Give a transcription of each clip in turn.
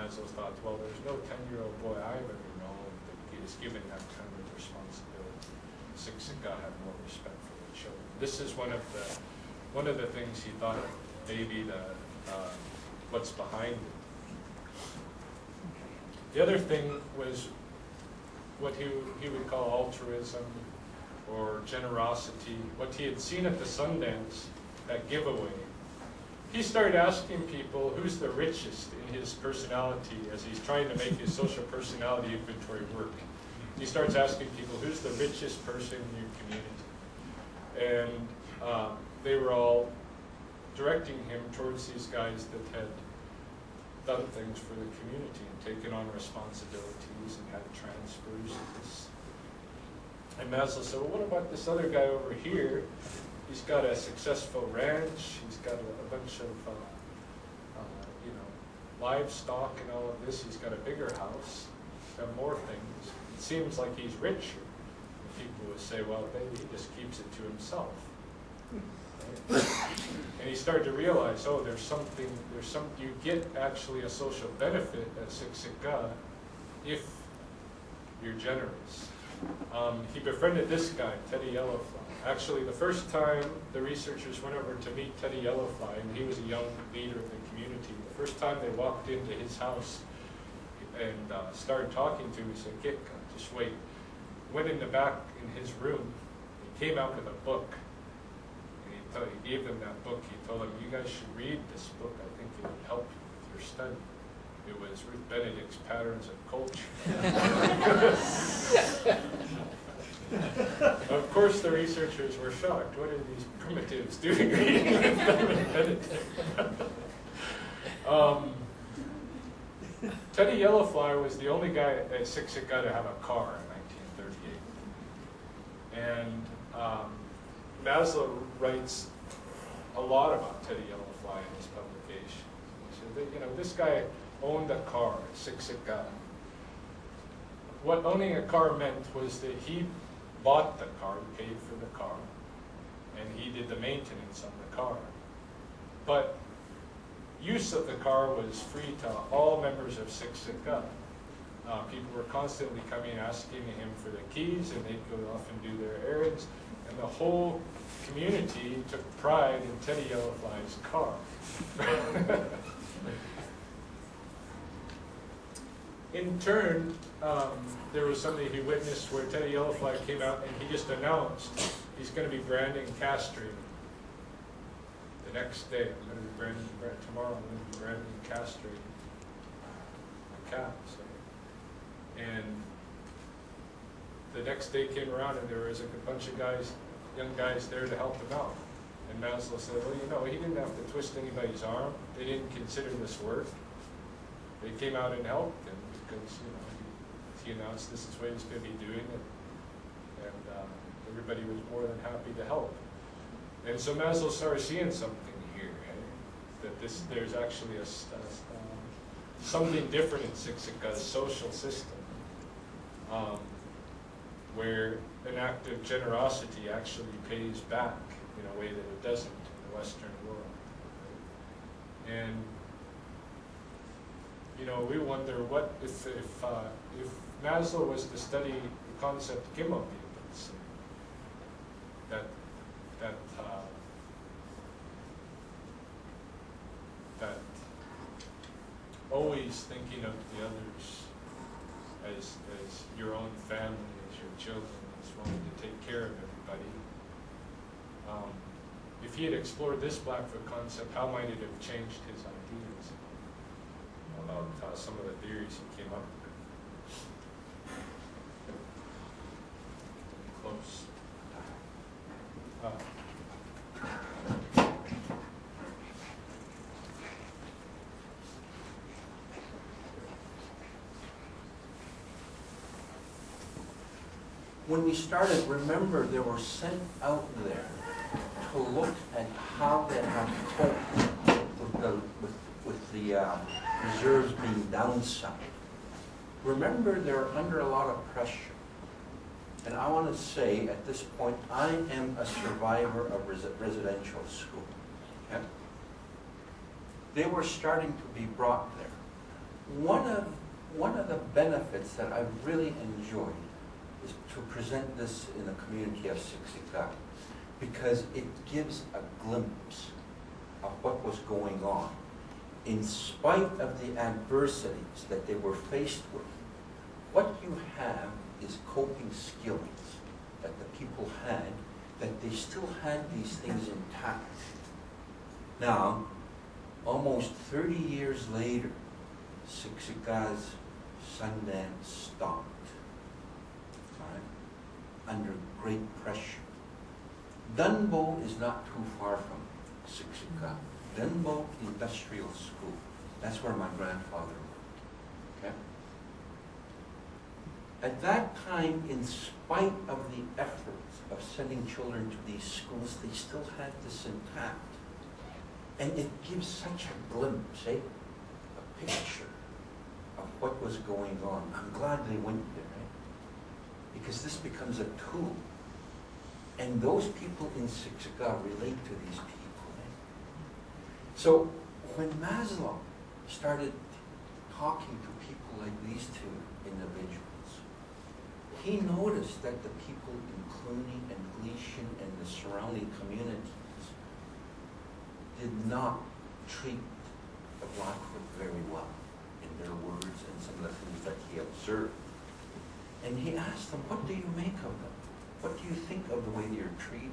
Maslow thought, well, there's no 10-year-old boy I've ever known that is given that kind of responsibility. Six Sigma have more respect for the children. This is one of the things he thought maybe what's behind it. The other thing was what he would call altruism or generosity, what he had seen at the Sundance, that giveaway. He started asking people who's the richest in his personality as he's trying to make his social personality inventory work. He starts asking people who's the richest person in your community. And they were all directing him towards these guys that had done things for the community and taken on responsibilities and had transfers. And Maslow said, well, what about this other guy over here? He's got a successful ranch, he's got a bunch of livestock and all of this, he's got a bigger house, he's got more things. It seems like he's richer. And people would say, well, maybe he just keeps it to himself. And he started to realize, oh, you get actually a social benefit at Six Sigma if you're generous. He befriended this guy, Teddy Yellowfly. Actually, the first time the researchers went over to meet Teddy Yellowfly, and he was a young leader of the community, the first time they walked into his house and started talking to him, he said, "Get, just wait." Went in the back in his room, he came out with a book, and he gave them that book. He told them, you guys should read this book, I think it would help you with your study. It was Ruth Benedict's Patterns of Culture. Of course, the researchers were shocked. What are these primitives doing reading Ruth Benedict? Teddy Yellowfly was the only guy at Six Sigma to have a car in 1938. And Maslow writes a lot about Teddy Yellowfly in his publication. He said that, this guy owned a car at Six Sigma. What owning a car meant was that he bought the car, he paid for the car, and he did the maintenance on the car. But use of the car was free to all members of Six Sigma. People were constantly coming asking him for the keys, and they'd go off and do their errands, and the whole community took pride in Teddy Yellowfly's car. In turn, there was something he witnessed where Teddy Yellowfly came out and he just announced he's going to be branding castrating. The next day, I'm going to be branding, tomorrow I'm going to be branding castrating the calves. And the next day came around and there was a bunch of guys, young guys there to help him out. And Maslow said, well, he didn't have to twist anybody's arm. They didn't consider this work. They came out and helped him because, he announced this is what he's going to be doing, and everybody was more than happy to help. And so Maslow started seeing something here, that there's actually something different in Six Sigma, a social system, where an act of generosity actually pays back in a way that it doesn't in the Western world. And we wonder what if Maslow was to study the concept Gimel, let's say, that always thinking of the others as your own family, as your children, as wanting to take care of everybody. If he had explored this Blackfoot concept, how might it have changed his ideas about some of the theories he came up with? Close. When we started, remember, they were sent out there to look at how they had coped with the reserves being downside. Remember, they're under a lot of pressure. And I want to say, at this point, I am a survivor of residential school. Okay? They were starting to be brought there. one of the benefits that I've really enjoyed is to present this in the community of Siksika, because it gives a glimpse of what was going on. In spite of the adversities that they were faced with, what you have is coping skills that the people had, that they still had these things intact. Now, almost 30 years later, Siksika's Sundance stopped, right, under great pressure. Dunbo is not too far from Siksika. Dunbo Industrial School. That's where my grandfather worked. Okay? At that time, in spite of the efforts of sending children to these schools, they still had this intact. And it gives such a glimpse, a picture of what was going on. I'm glad they went there, right? Because this becomes a tool. And those people in Siksika relate to these people. Right? So when Maslow started talking to people like these two individuals, he noticed that the people in Cluny and Gleason and the surrounding communities did not treat the Blackfoot very well in their words and some of the things that he observed. And he asked them, what do you make of them? What do you think of the way you're treated?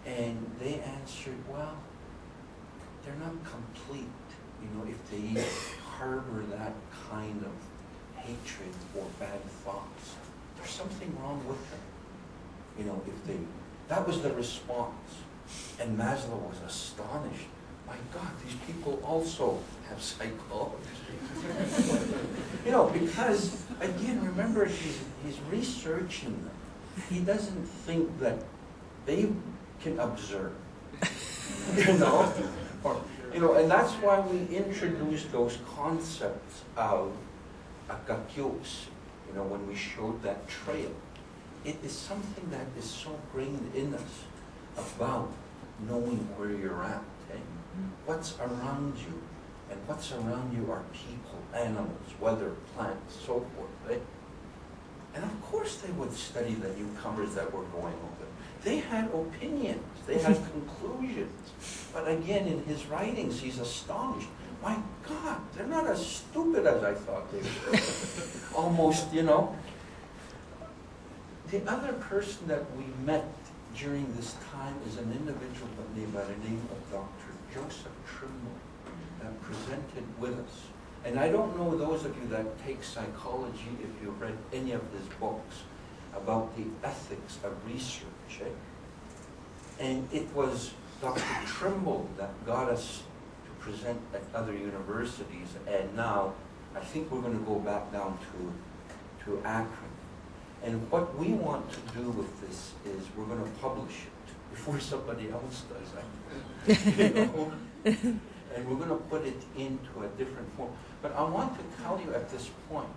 And they answered, well, they're not complete, you know, if they harbor that kind of hatred or bad thoughts. There's something wrong with them. You know, if they, that was the response. And Maslow was astonished. My God, these people also have psychology. You know, because, again, remember, he's researching them. He doesn't think that they can observe. You know? Or, you know, and that's why we introduced those concepts of akakyos, you know, when we showed that trail. It is something that is so grained in us about knowing where you're at, eh? What's around you, and what's around you are people, animals, weather, plants, so forth, eh? And of course they would study the newcomers that were going over. They had opinions, they had conclusions. But again, in his writings, he's astonished. My God, they're not as stupid as I thought they were. Almost, you know. The other person that we met during this time is an individual by the name of Dr. Joseph Trimble that presented with us. And I don't know those of you that take psychology, if you've read any of his books about the ethics of research. Eh? And it was Dr. Trimble that got us to present at other universities, and now I think we're going to go back down to Akron. And what we want to do with this is we're going to publish it before somebody else does. You know? And we're going to put it into a different form. But I want to tell you at this point,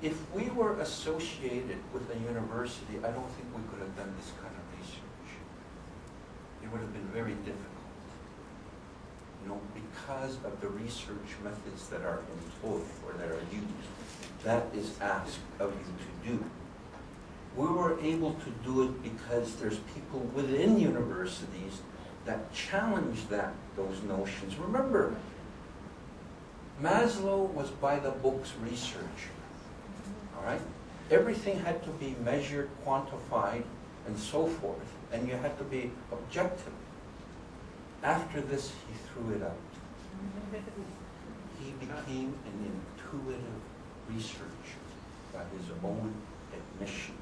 if we were associated with a university, I don't think we could have done this kind of research. It would have been very difficult, you know, because of the research methods that are employed or that are used. That is asked of you to do. We were able to do it because there's people within universities that challenge those notions. Remember, Maslow was by the books researcher. All right? Everything had to be measured, quantified, and so forth. And you had to be objective. After this, he threw it out. He became an intuitive researcher by his own admission.